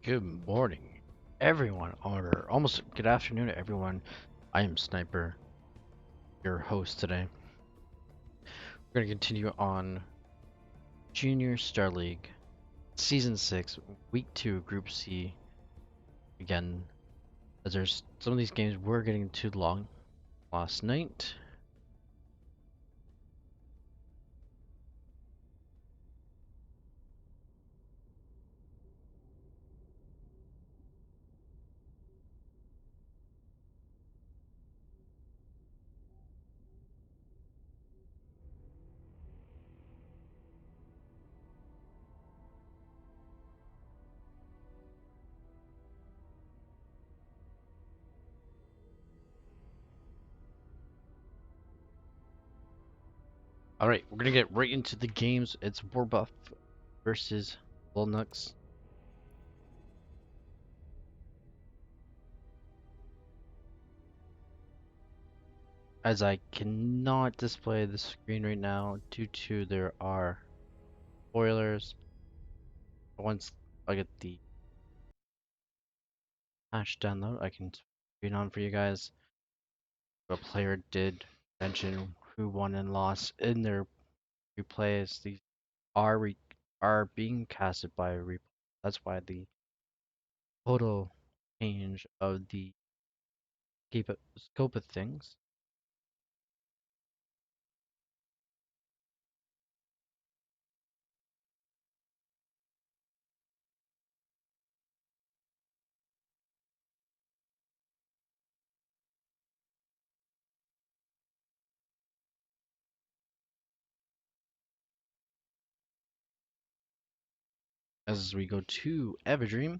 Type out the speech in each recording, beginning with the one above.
Good morning, everyone, or almost good afternoon, everyone. I am Sniper, your host today. We're going to continue on Junior Star League, Season 6, Week 2, Group C. Again, as there's some of these games were getting too long last night. Alright, we're going to get right into the games. It's Warbuff versus Linux. As I cannot display the screen right now due to there are spoilers. Once I get the patch download, I can screen on for you guys. A player did mention who won and lost in their replays. These are being casted by replay. That's why the total change of the scope of things. As we go to Everdream.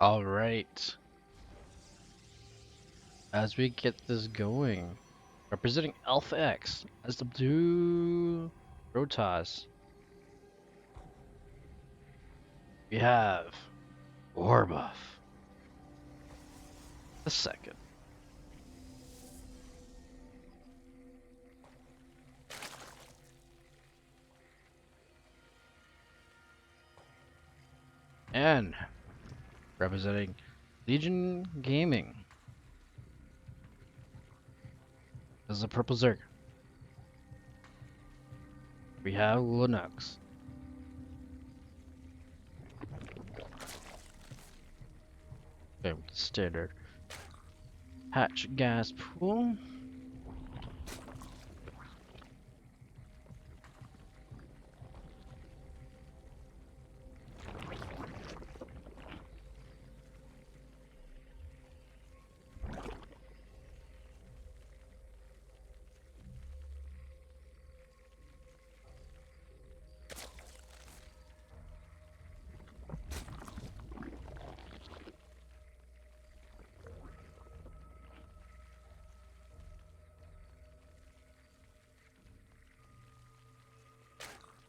All right. As we get this going, representing Alpha X as the blue Rotas, we have Warbuff the second. And representing Legion Gaming as the Purple Zerg, we have Linux. Okay, standard hatch gas pool.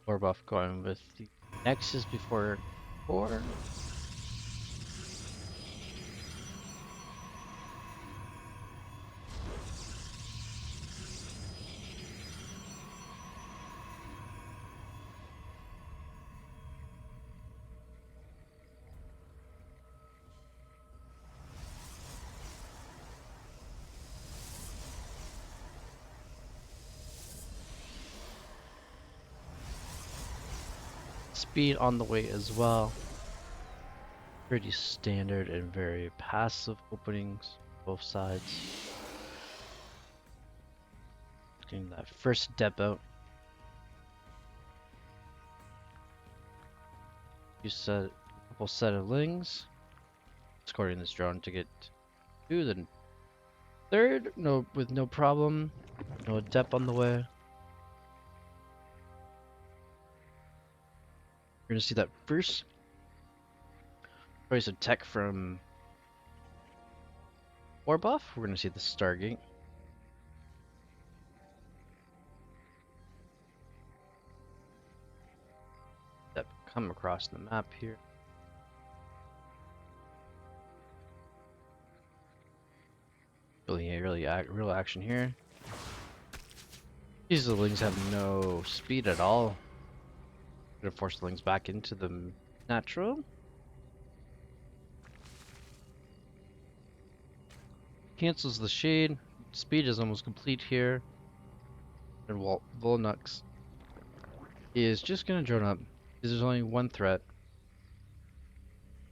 Warbuff going with the Nexus before 4. speed on the way as well. Pretty standard and very passive openings, both sides. Getting that first depth out. You set a couple set of lings. Escorting this drone to get to the third, with no problem. No depth on the way. We're gonna see that first choice of tech from War Buff. We're gonna see the Stargate. That come across the map here. Real action here. These lings have no speed at all. Gonna force the lings back into the natural. Cancels the shade. Speed is almost complete here. And Volnux is just gonna drone up. There's only one threat.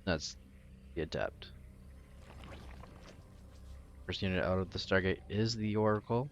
That's the Adept. First unit out of the Stargate is the Oracle.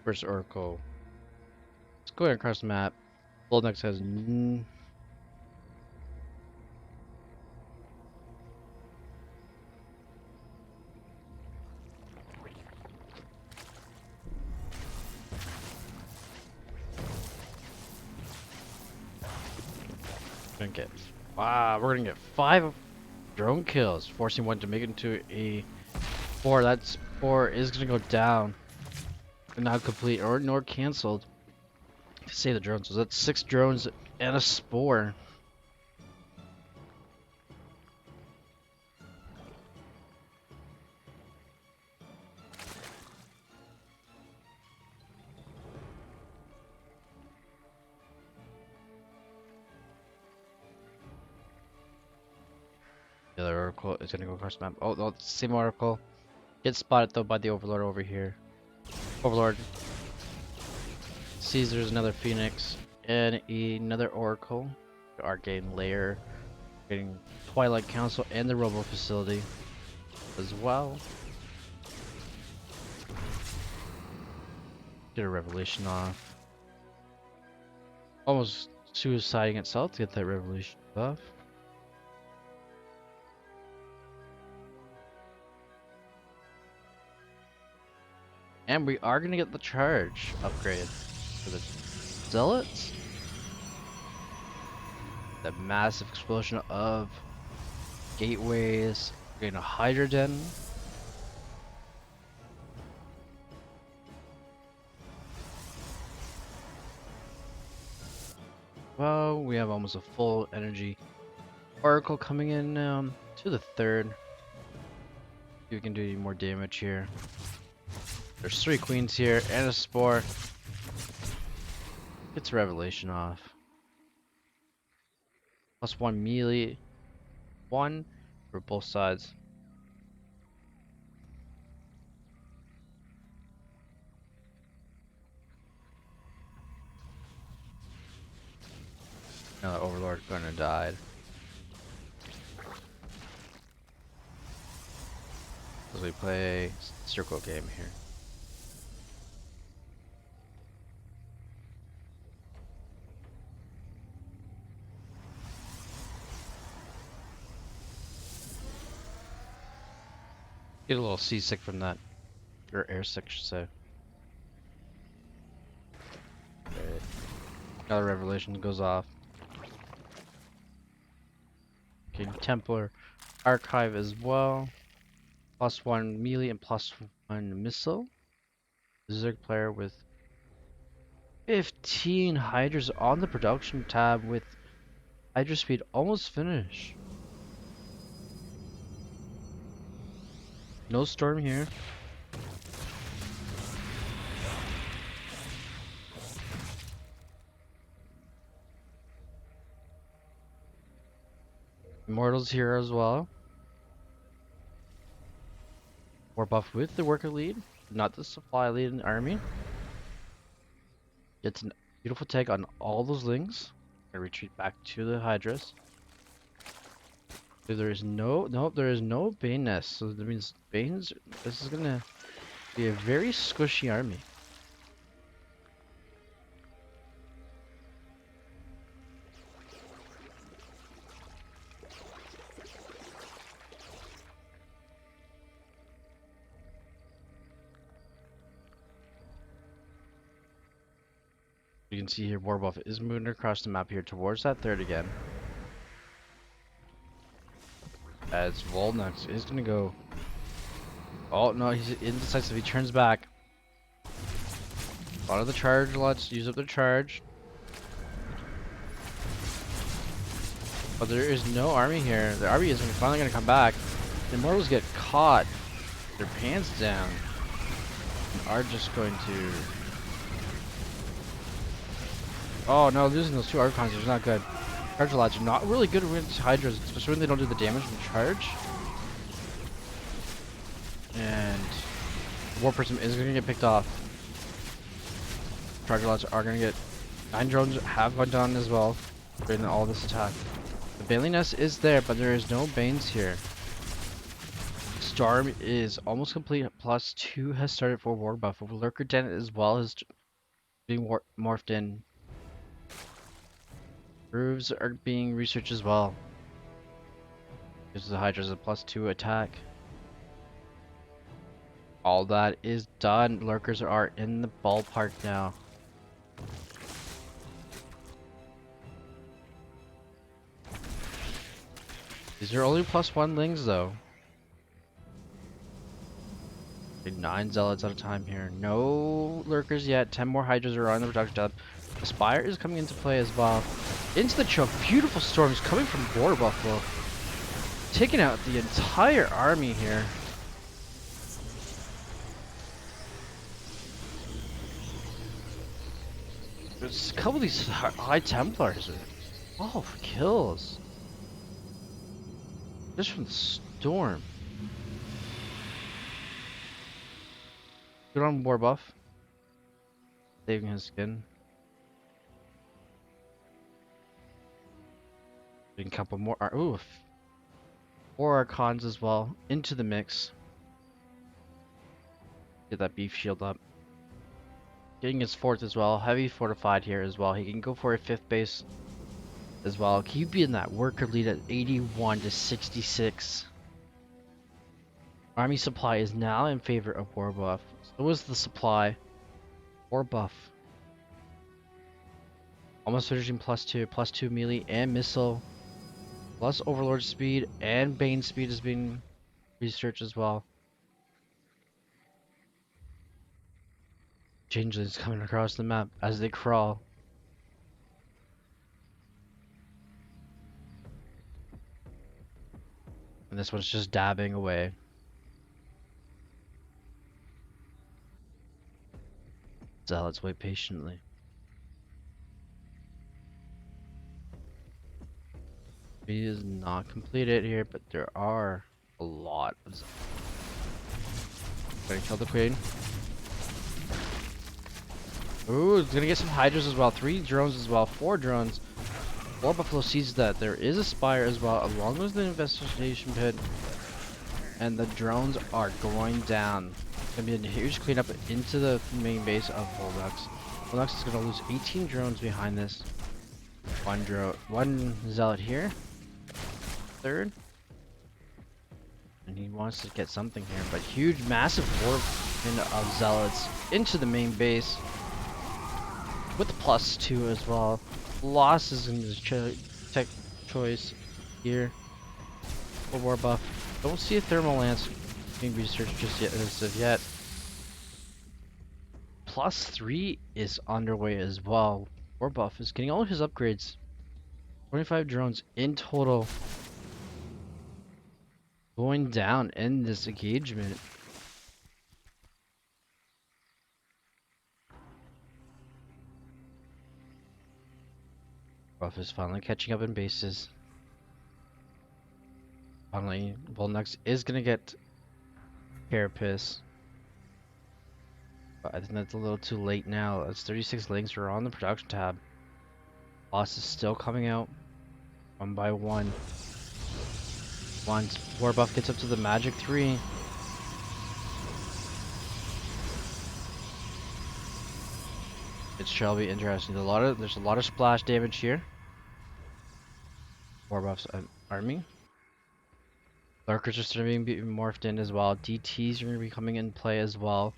First Oracle. Let's go ahead across the map. Volnux has gonna get wow, we're gonna get 5 drone kills, forcing one to make it into a 4. That's 4 is gonna go down. Not complete or nor cancelled. To save the drones. So that's 6 drones and a spore. The other oracle is gonna go across the map. Oh no, it's the same oracle. Gets spotted though by the overlord over here. Overlord sees there's another phoenix and another oracle. Arcane layer, getting Twilight Council and the Robo facility as well. Get a revelation off. Almost suiciding itself to get that revelation buff. And we are gonna get the charge upgrade for the zealots. That massive explosion of gateways. We're getting a Hydra Den. Well, we have almost a full energy oracle coming in to the third. See if we can do any more damage here. There's 3 queens here and a spore. Gets revelation off. +1 melee. 1 for both sides. Now the overlord gonna die. As we play circle game here. Get a little seasick from that. Or airsick, I should say. Okay. Another revelation goes off. Okay, Templar Archive as well. +1 melee and +1 missile. Zerg player with 15 hydras on the production tab with Hydro speed almost finished. No storm here. Immortals here as well. War buff with the worker lead, not the supply lead in the army. Gets a beautiful tag on all those links. I retreat back to the Hydras. So there is there is no Bane nest. So that means Bane's, this is gonna be a very squishy army. You can see here War buff is moving across the map here towards that third again. As Volnux is gonna go. Oh no, he's indecisive. He turns back. A lot of the charge, let's use up the charge. But there is no army here. The army is finally gonna come back. The Immortals get caught. Their pants down. And are just going to. Oh no, losing those two Archons is not good. Charge lots are not really good against Hydras, especially when they don't do the damage from charge. And War Prism is gonna get picked off. Charge lots are gonna get 9 drones have gone down as well during all this attack. The Baneling Nest is there, but there is no Banes here. Storm is almost complete. +2 has started for War buff. Lurker Den as well as being morphed in. Roofs are being researched as well. Because the Hydra's a +2 attack. All that is done. Lurkers are in the ballpark now. These are only +1 lings though. 9 zealots at a time here. No lurkers yet. 10 more hydras are on the production tab. The Spire is coming into play as well. Into the choke. Beautiful storms coming from War Buffalo. Taking out the entire army here. There's a couple of these High Templars. 12 kills. Just from the storm. Good on War Buff. Saving his skin. A couple more. Ooh, 4 Archons as well into the mix. Get that beef shield up. Getting his 4th as well. Heavy fortified here as well. He can go for a 5th base as well. Keeping that worker lead at 81 to 66. Army supply is now in favor of War Buff. So is the supply. War Buff. Almost finishing +2 melee and missile. Plus Overlord speed and Bane speed is being researched as well. Changelings coming across the map as they crawl. And this one's just dabbing away. Zealots wait patiently. He is not completed here, but there are a lot of zealots. Gonna kill the queen. Ooh, it's gonna get some hydras as well. 3 drones as well. 4 drones. War Buffalo sees that there is a Spire as well, along with the investigation pit. And the drones are going down. It's gonna be a huge cleanup into the main base of Volnux. Volnux is gonna lose 18 drones behind this. One zealot here. 3rd. And he wants to get something here, but huge, massive warp of zealots into the main base. With the +2 as well. Losses in his tech choice here for War Buff. Don't see a thermal lance being researched just yet as of yet. +3 is underway as well. War Buff is getting all of his upgrades 25 drones in total going down in this engagement. Buff is finally catching up in bases. Finally, Volnux is gonna get Carapace. But I think that's a little too late now. It's 36 links. We're on the production tab. Boss is still coming out one by one. Once Warbuff gets up to the magic 3. It shall be interesting. There's a lot of splash damage here. Warbuff's army. Lurkers are starting to be morphed in as well. DTs are going to be coming in play as well.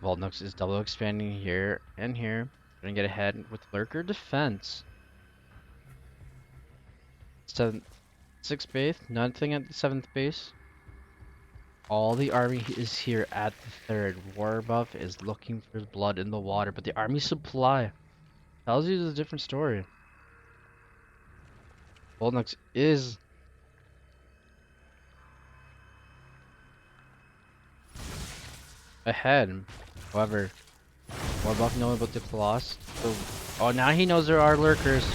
Volnux is double expanding here and here. Gonna get ahead with Lurker defense. 6th base, nothing at the 7th base. All the army is here at the 3rd. Warbuff is looking for blood in the water, but the army supply tells you a different story. Volnux is ahead. However, Warbuff knows about the Colossus. So, oh, now he knows there are lurkers.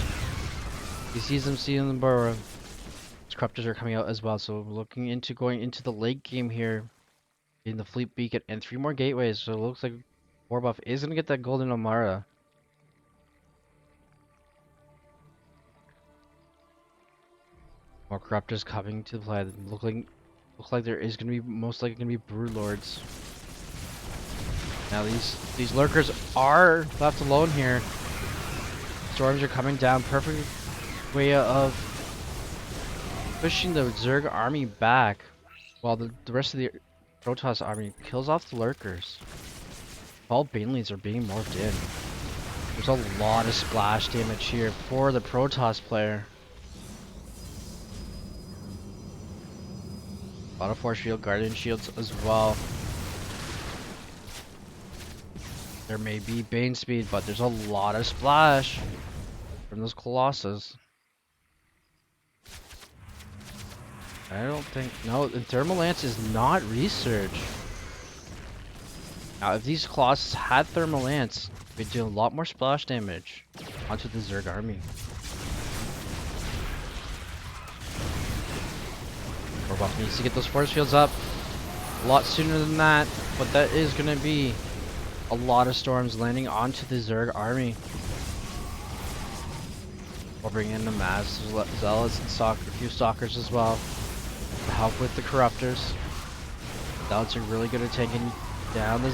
He sees them seeing the burrow. His corruptors are coming out as well. So looking into going into the late game here in the Fleet Beacon and 3 more gateways. So it looks like Warbuff is gonna get that golden Omara. More corruptors coming to play. Look like there is gonna be most likely gonna be Brood Lords. Now these lurkers are left alone here. Storms are coming down. Perfect way of pushing the Zerg army back, while the rest of the Protoss army kills off the lurkers. All Banelings are being morphed in. There's a lot of splash damage here for the Protoss player. A lot of Force Field Guardian Shields as well. There may be Bane speed, but there's a lot of splash from those Colossus. I don't think... No, the Thermal Lance is not research. Now, if these Colossus had Thermal Lance, they'd do a lot more splash damage onto the Zerg army. Warbuff needs to get those force fields up a lot sooner than that, but that is going to be a lot of storms landing onto the Zerg army. We'll bring in the Maz, Zealots, and a few Stalkers as well to help with the Corruptors. Zealots are really good at taking down the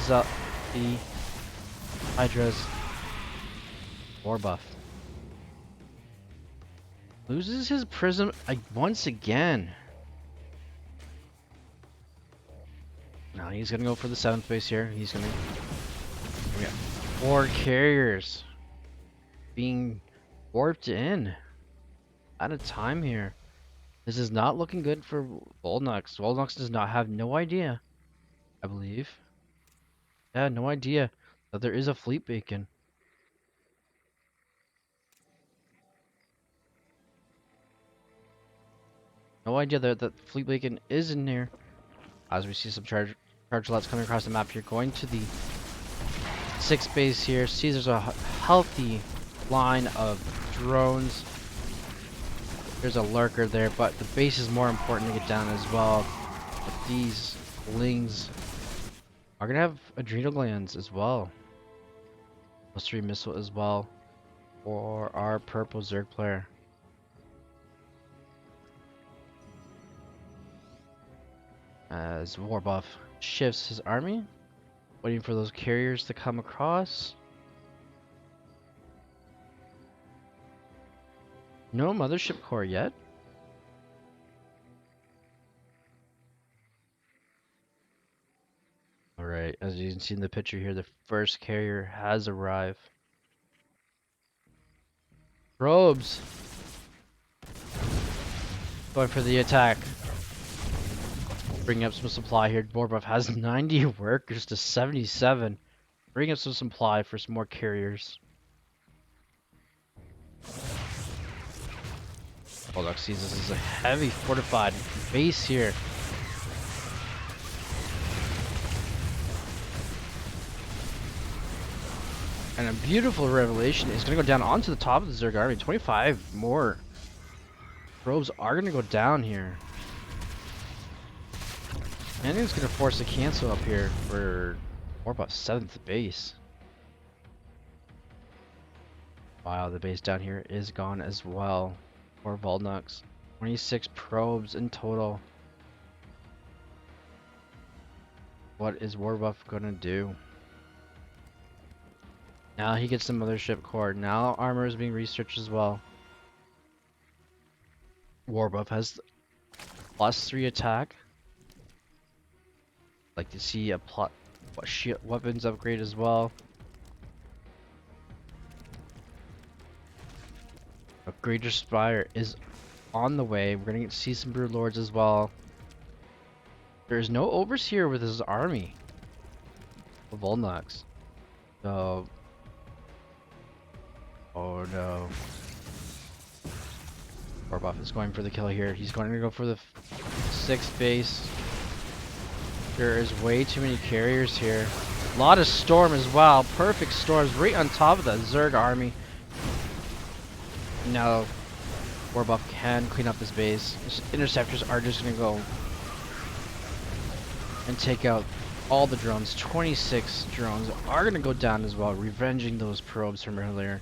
Hydras. Warbuff loses his Prism once again. Now he's gonna go for the 7th base here. We got 4 carriers being warped in out of time here. This is not looking good for Volnux. Volnux does not have no idea, I believe. Yeah, no idea that there is a fleet beacon. No idea that the fleet beacon is in here. As we see some charge lots coming across the map here, going to the 6th base here. See, there's a healthy line of drones. There's a lurker there, but the base is more important to get down as well. But these lings are gonna have adrenal glands as well. +3 missile as well for our purple Zerg player. As Warbuff shifts his army, waiting for those carriers to come across. No mothership core yet. Alright, as you can see in the picture here, the first carrier has arrived. Probes. Going for the attack. Bringing up some supply here. Warbuff has 90 workers to 77. Bring up some supply for some more carriers. Bulldog sees this as a heavy fortified base here. And a beautiful revelation is going to go down onto the top of the Zerg army. 25 more probes are going to go down here. And it's going to force a cancel up here for Warbuff's 7th base. Wow, the base down here is gone as well. For Volnux. 26 probes in total. What is Warbuff going to do? Now he gets the mothership core. Now armor is being researched as well. Warbuff has +3 attack. Like to see a weapons upgrade as well. Upgrader Spire is on the way. We're gonna see some Brood Lords as well. There is no Overseer with his army of Volnux. So, oh no. Warbuff is going for the kill here. He's going to go for the 6th base. There is way too many carriers here. A lot of storm as well. Perfect storms right on top of the Zerg army. Now, Warbuff can clean up his base. His interceptors are just going to go and take out all the drones. 26 drones are going to go down as well, revenging those probes from earlier.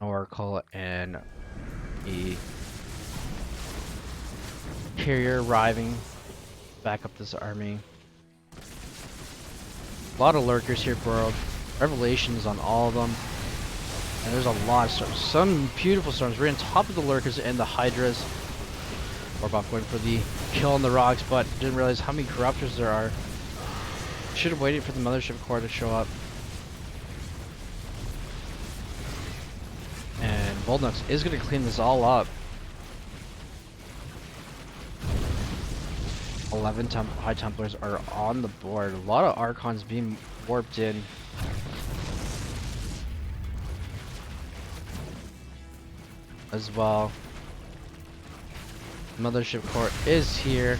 Oracle and a carrier arriving back up this army. A lot of lurkers here, bro. Revelations on all of them. And there's a lot of storms. Some beautiful storms. We're on top of the lurkers and the hydras. Warbuff going for the kill on the rocks, but didn't realize how many corruptors there are. Should have waited for the mothership core to show up. And Volnux is going to clean this all up. 11 High Templars are on the board. A lot of Archons being warped in. As well. Mothership core is here.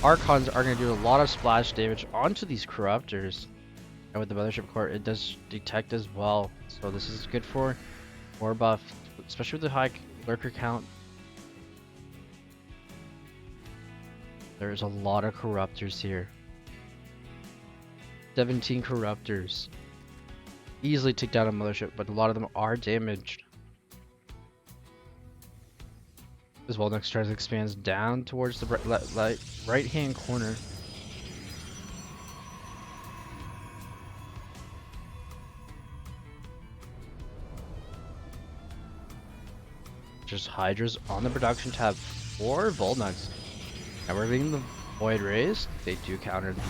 Archons are going to do a lot of splash damage onto these corruptors. And with the mothership core, it does detect as well. So this is good for Warbuff, especially with the high lurker count. There's a lot of corruptors here. 17 corruptors. Easily take down a mothership, but a lot of them are damaged. As well, next tries expands down towards the right hand corner. Just Hydras on the production tab for Volnux. Now we're getting the Void Rays. They do counter the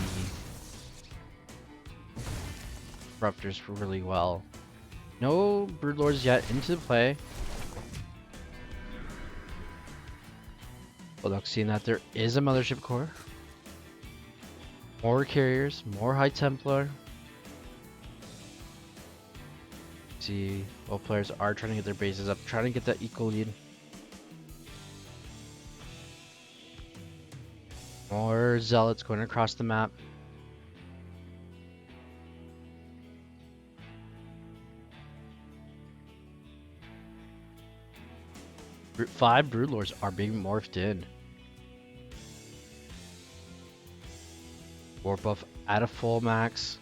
Disruptors really well. No Broodlords yet into play. Volnux seeing that there is a mothership core. More carriers, more High Templar. See, both players are trying to get their bases up, trying to get that equal lead. More Zealots going across the map. Five Broodlords are being morphed in. Warbuff at a full max.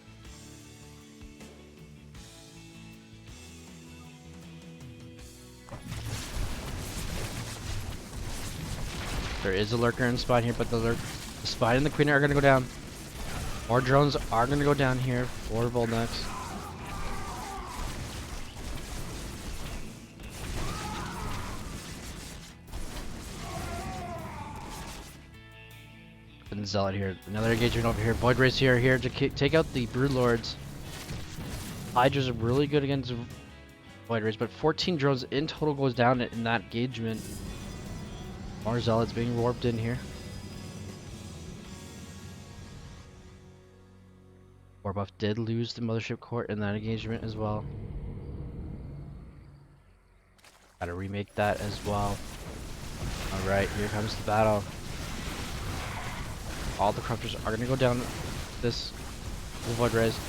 There is a lurker in spine here, but the spine and the queen are going to go down. More drones are going to go down here for Volnux. And Zealot here. Another engagement over here. Void Rays here to take out the Broodlords. Hydra's really good against Void Rays, but 14 drones in total goes down in that engagement. Marzel's being warped in here. Warbuff did lose the Mothership Court in that engagement as well. Gotta remake that as well. Alright, here comes the battle. All the Corruptors are gonna go down this Void Rays.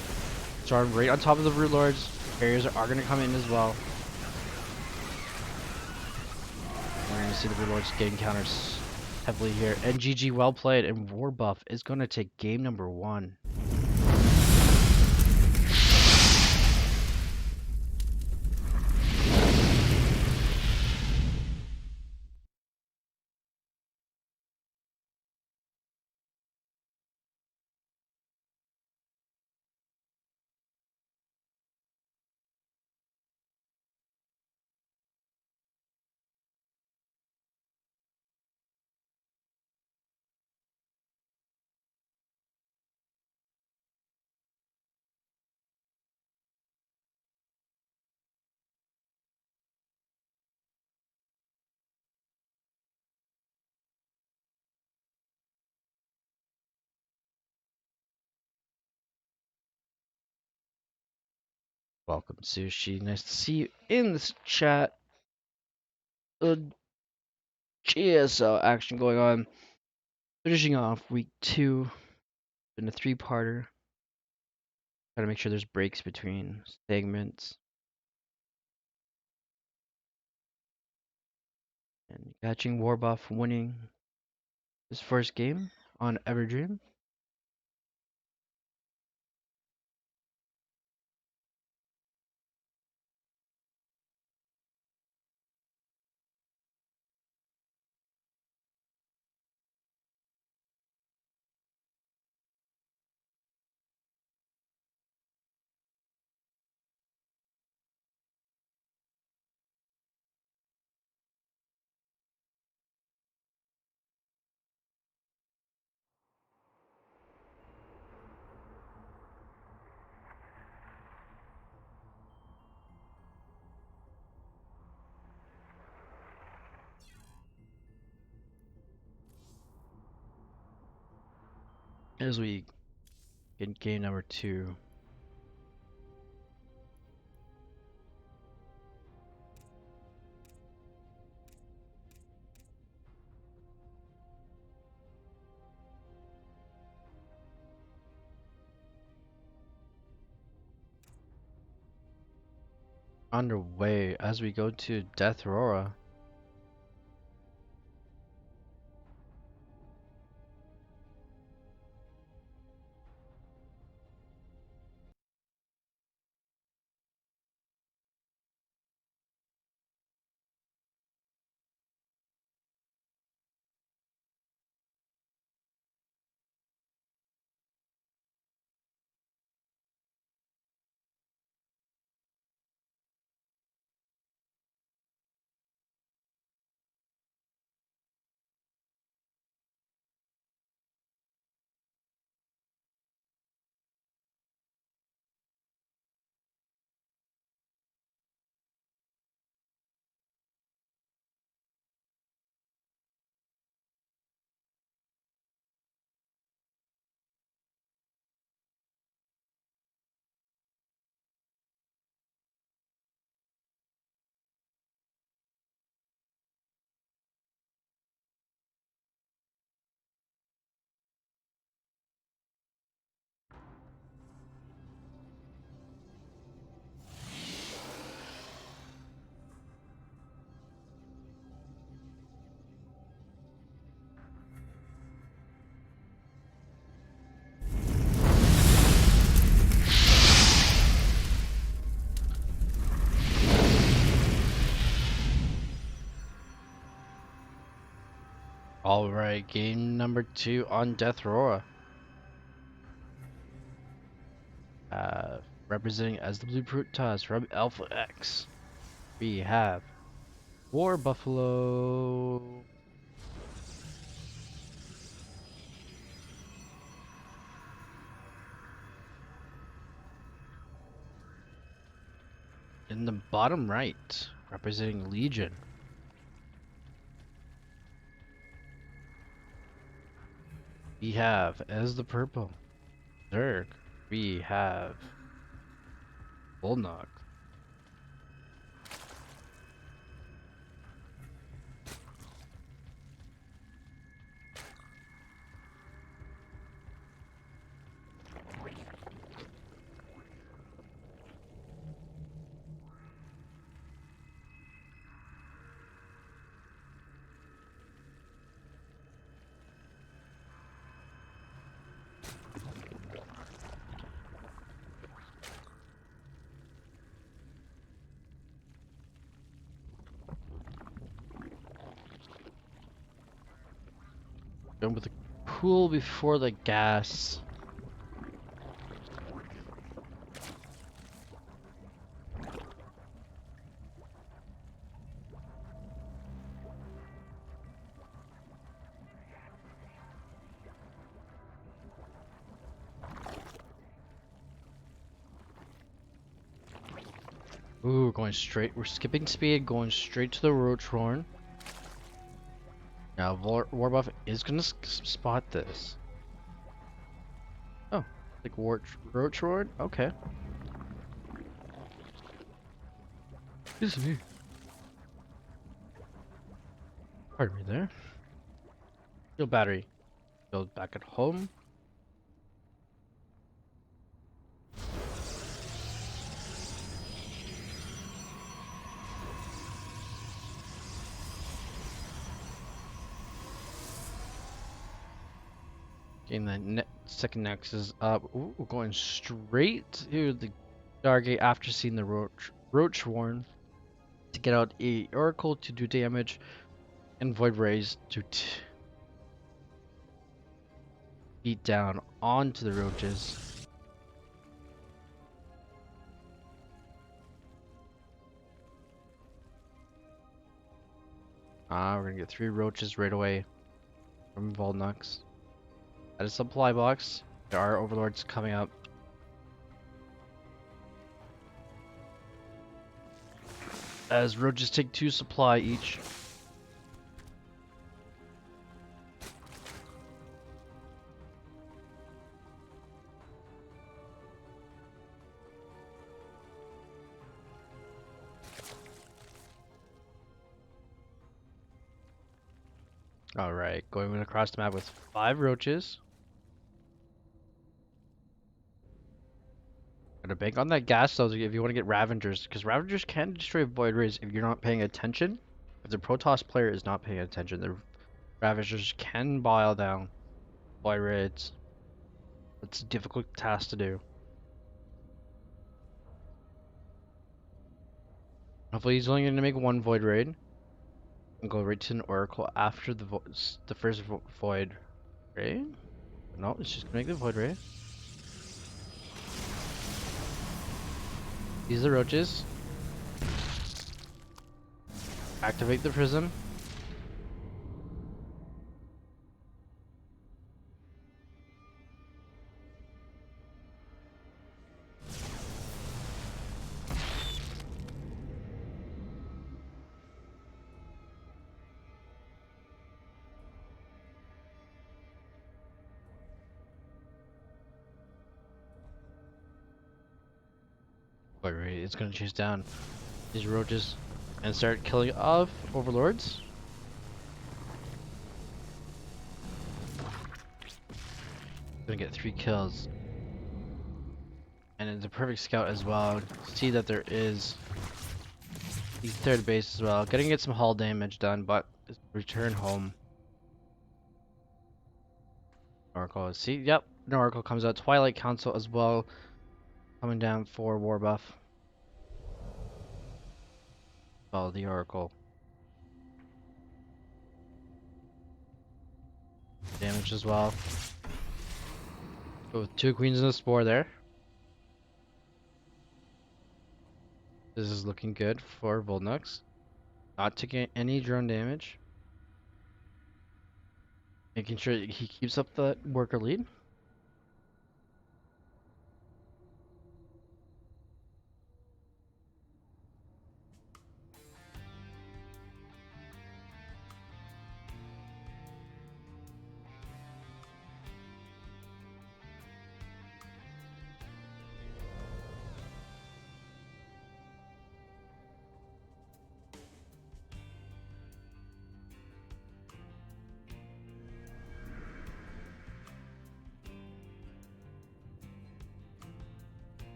Storm right on top of the Root Lords. Barriers are gonna come in as well. We're gonna see the Root Lords getting counters heavily here. And GG, well played. And Warbuff is gonna take game number 1. Welcome, Sushi. Nice to see you in this chat. JSL action going on. Finishing off week 2. Been a 3-parter. Gotta make sure there's breaks between segments. And catching Warbuff winning his first game on Everdream. As we get game number 2. Underway as we go to Death Aurora. Alright, game number 2 on Death Aurora. Representing as the Blueprint Toss from Alpha X, we have War Buffalo. in the bottom right, representing Legion. We have as the purple Zerg. We have Bullnog. Going with the pool before the gas. Ooh, we're going straight. We're skipping speed, going straight to the roach horn. Now, Warbuff is gonna spot this. Oh, like roach horn? Okay. Excuse me. Pardon me there. Steel battery. Build back at home. Getting the second nexus up. Ooh, we're going straight to the Stargate after seeing the roach horn to get out a Oracle to do damage and Void Rays to beat down onto the roaches. We're gonna get 3 roaches right away from Volnux. At a supply box, there are overlords coming up. As roaches take 2 supply each. Alright, going across the map with 5 roaches. Gotta bank on that gas though if you want to get Ravengers, because Ravengers can destroy Void Rays if you're not paying attention. If the Protoss player is not paying attention, the Ravengers can boil down Void Rays. It's a difficult task to do. Hopefully he's only going to make 1 Void Raid. And go right to an Oracle after the first Void Raid. No, it's just going to make the Void Raid. These are the roaches. Activate the prism. Void Raid is going to chase down these roaches and start killing off overlords. Gonna get 3 kills. And it's a perfect scout as well. See that there is the 3rd base as well. Gonna get some hull damage done, but return home. Oracle. See, yep. An Oracle comes out. Twilight Council as well. Coming down for war buff. Follow the Oracle. Damage as well. Go with 2 queens and a spore there. This is looking good for Volnux. Not taking any drone damage. Making sure he keeps up the worker lead.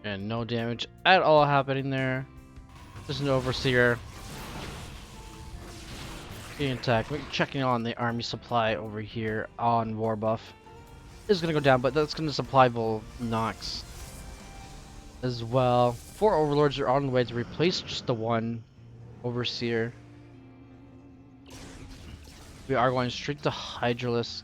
And no damage at all happening there. Just an Overseer. Being attacked. We're checking on the army supply over here on war buff. Is gonna go down, but that's gonna supply Volnox as well. 4 Overlords are on the way to replace just the 1 Overseer. We are going straight to Hydralisk.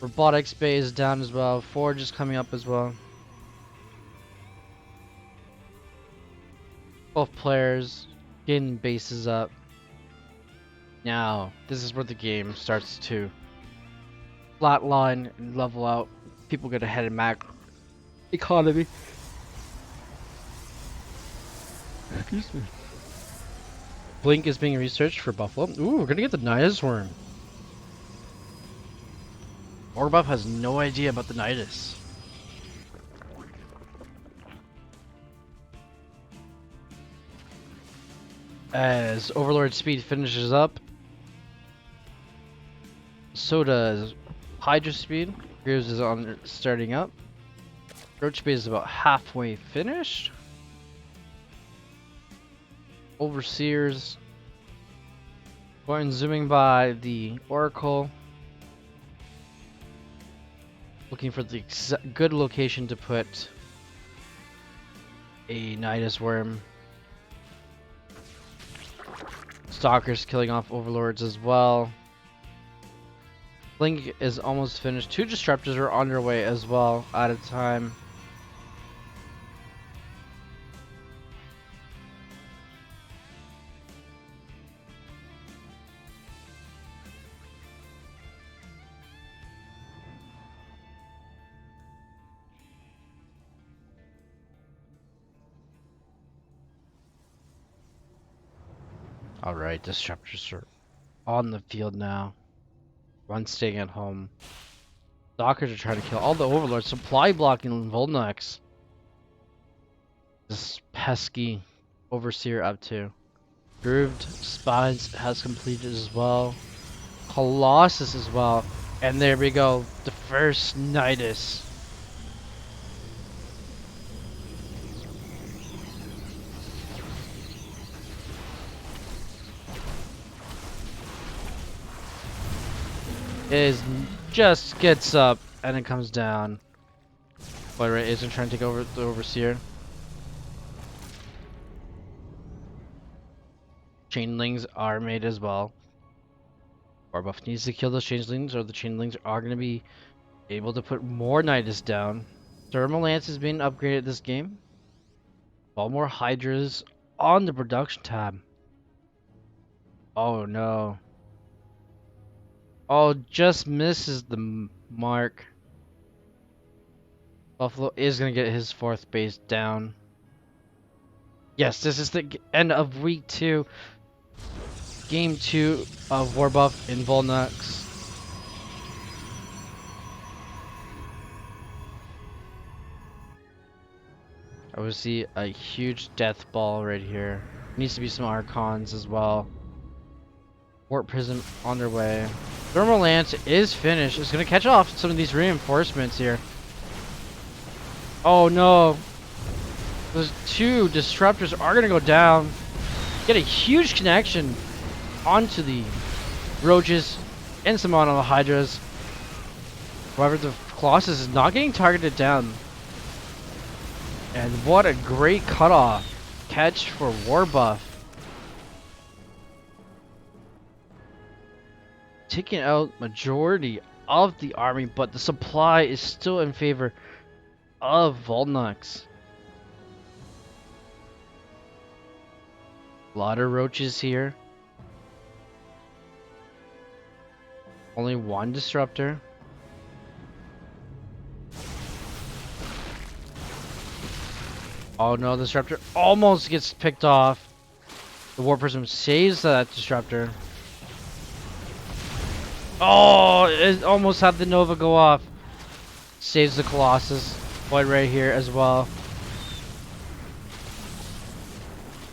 Robotics Bay is down as well. Forge is coming up as well. Both players getting bases up. Now, this is where the game starts to flatline and level out. People get ahead in Mac economy. Excuse me. Blink is being researched for Buffalo. Ooh, we're gonna get the Nidus Worm. Orbuff has no idea about the Nidus. As Overlord speed finishes up, so does Hydra speed. Here's is on starting up. Roach speed is about halfway finished. Overseers going zooming by the Oracle, looking for the good location to put a Nidus Worm. Stalkers killing off Overlords as well. Blink is almost finished. 2 Disruptors are on their way as well at a time. Alright, Disruptors are on the field now. One staying at home. Stalkers are trying to kill all the Overlords. Supply blocking Volnox. This pesky Overseer up to. Grooved Spines has completed as well. Colossus as well. And there we go. The first Nidus. Just gets up and it comes down. But right, isn't trying to take over the Overseer. Chainlings are made as well. Warbuff needs to kill those changelings, or the changelings are going to be able to put more Nidus down. Thermal Lance is being upgraded this game. All more Hydras on the production tab. Oh no. Oh, just misses the mark. Buffalo is going to get his 4th base down. Yes, this is the end of week 2. Game 2 of Warbuff in Volnox. I would see a huge death ball right here. Needs to be some Archons as well. Warp Prism on their way. Thermal Lance is finished. It's going to catch off some of these reinforcements here. Oh no. Those 2 Disruptors are going to go down. Get a huge connection onto the Roaches and some on the Hydras. However, the Colossus is not getting targeted down. And what a great cutoff catch for Warbuff. Taking out majority of the army, but the supply is still in favor of Volnox. A lot of Roaches here. Only 1 Disruptor. Oh no, the Disruptor almost gets picked off. The Warp Prism saves that Disruptor. Oh, it almost had the Nova go off. Saves the Colossus. Void right here as well.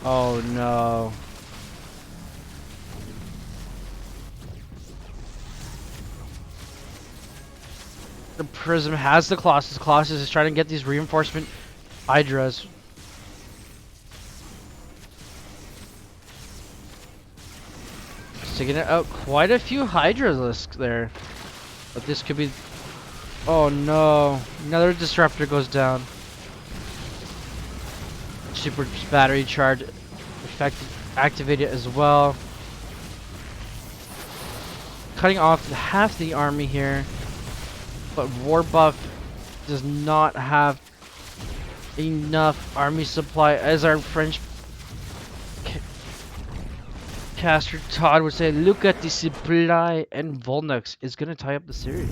Oh no. The Prism has the Colossus. Colossus is trying to get these reinforcement Hydras. Sticking it out quite a few Hydras there. But this could be... Oh no. Another Disruptor goes down. Super battery charge activated as well. Cutting off half the army here. But War Buff does not have enough army supply, as our French caster Todd would say, look at the supply, and Volnux is gonna tie up the series.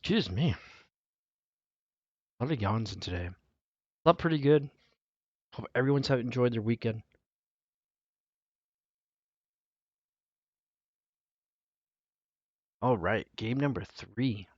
Excuse me. A lot of yawns in today. Slept pretty good. Hope everyone's enjoyed their weekend. All right, game number 3.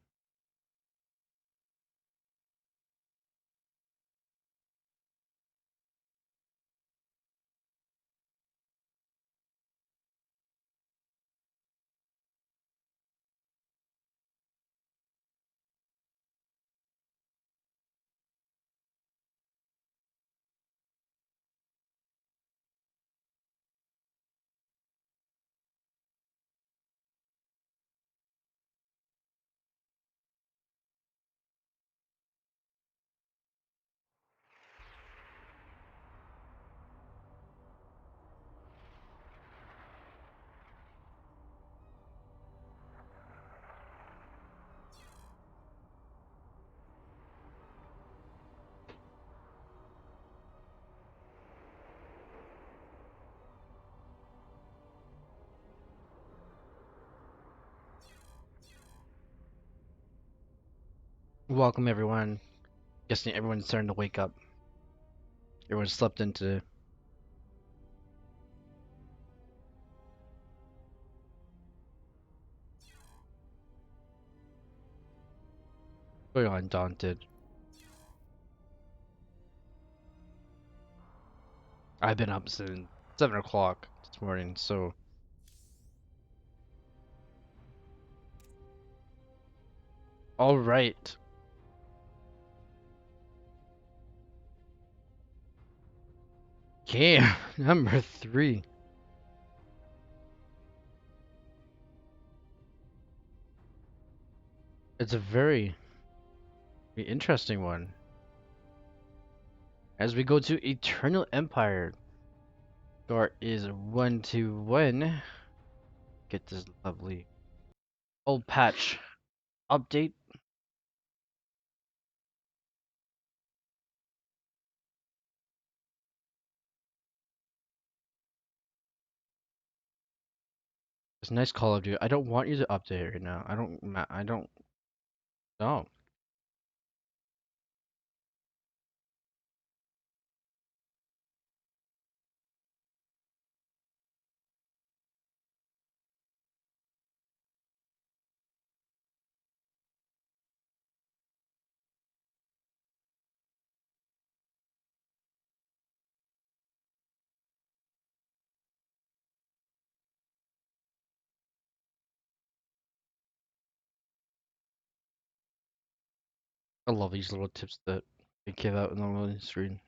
Welcome everyone. Guessing everyone's starting to wake up. Everyone slept in today. Going on, Daunted. I've been up since 7 o'clock this morning, so... Alright. Game number 3. It's a very interesting one. As we go to Eternal Empire. Score is 1-1. Get this lovely old patch update. It's nice Call of Duty. I don't want you to update right now. I don't know. I love these little tips that they give out in the loading screen.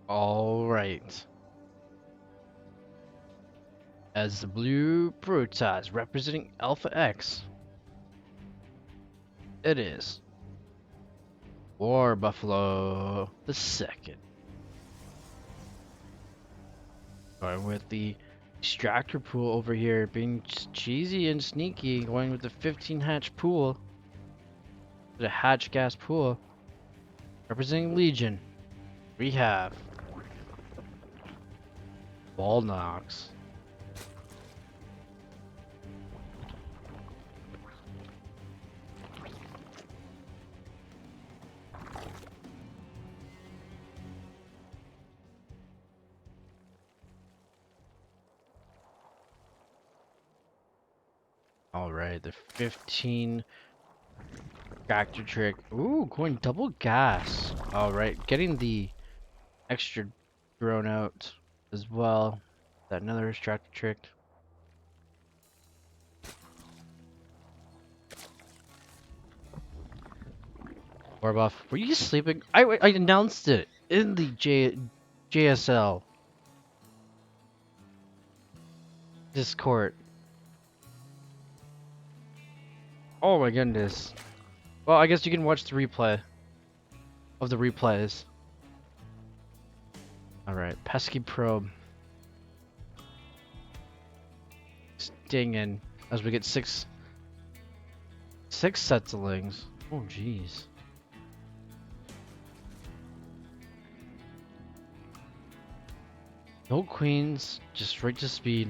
All right. As the blue Protoss representing Alpha X. It is War Buffalo the second. Going with the extractor pool over here, being cheesy and sneaky, going with the 15 hatch pool. The hatch gas pool. Representing Legion, we have Ball Knox. Alright, the 15 tractor trick. Ooh, going double gas. Alright, getting the extra drone out as well. That another tractor trick. War buff. Were you sleeping? I announced it in the JSL Discord. Oh my goodness. Well, I guess you can watch the replay of the replays. Alright, pesky probe. Staying in as we get six sets of lings. Oh jeez. No queens, just straight to speed.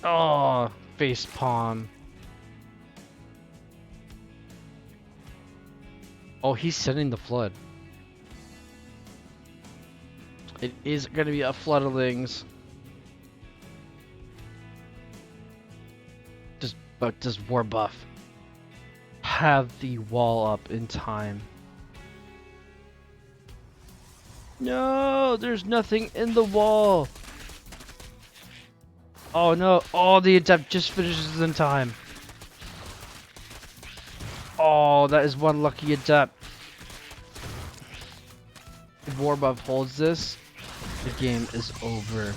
Oh, face palm. Oh, he's sending the flood. It is gonna be a flood of lings. But does war buff have the wall up in time? No, there's nothing in the wall. Oh no, oh the adept just finishes in time. Oh, that is one lucky adept. If Warbuff holds this, the game is over.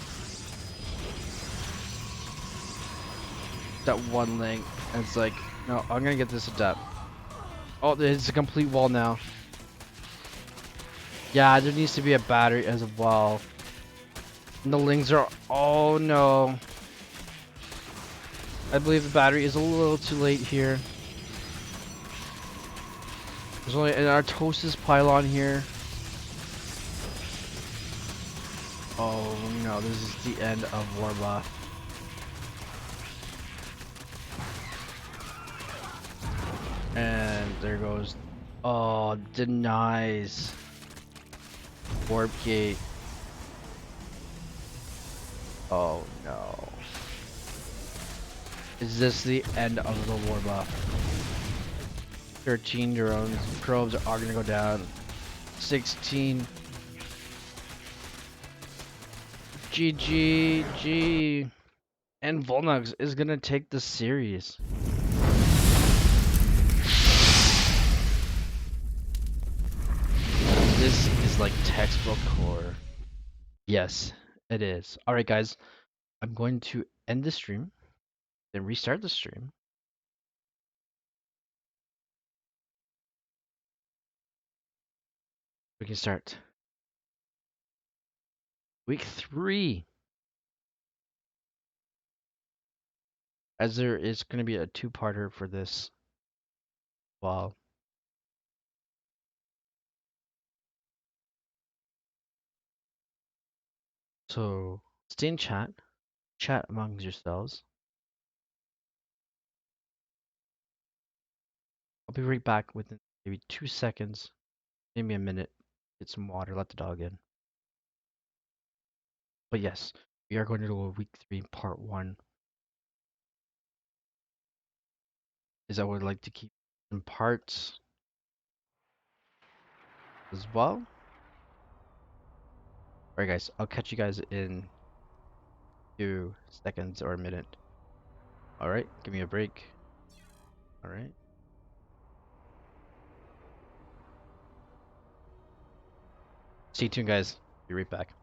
That one link, and it's like, no, I'm gonna get this adept. Oh, it's a complete wall now. Yeah, there needs to be a battery as well. And the lings are, oh no. I believe the battery is a little too late here. There's only an Artosis pylon here. Oh no, this is the end of Warbuff. And there goes. Oh, denies. Warp gate. Oh no. Is this the end of the Warbuff? 13 drones. Probes are gonna go down. 16. GG. And Volnux is gonna take the series. This is like textbook horror. Yes, it is. Alright guys, I'm going to end the stream, then restart the stream. We can start week 3. As there is going to be a two-parter for this. Wow. So stay in chat amongst yourselves. I'll be right back within maybe 2 seconds, maybe a minute. Get some water, let the dog in. But yes, we are going to do a week 3 part 1. Is I would like to keep some parts as well. Alright guys, I'll catch you guys in 2 seconds or a minute. Alright, give me a break. Alright. Stay tuned guys. Be right back.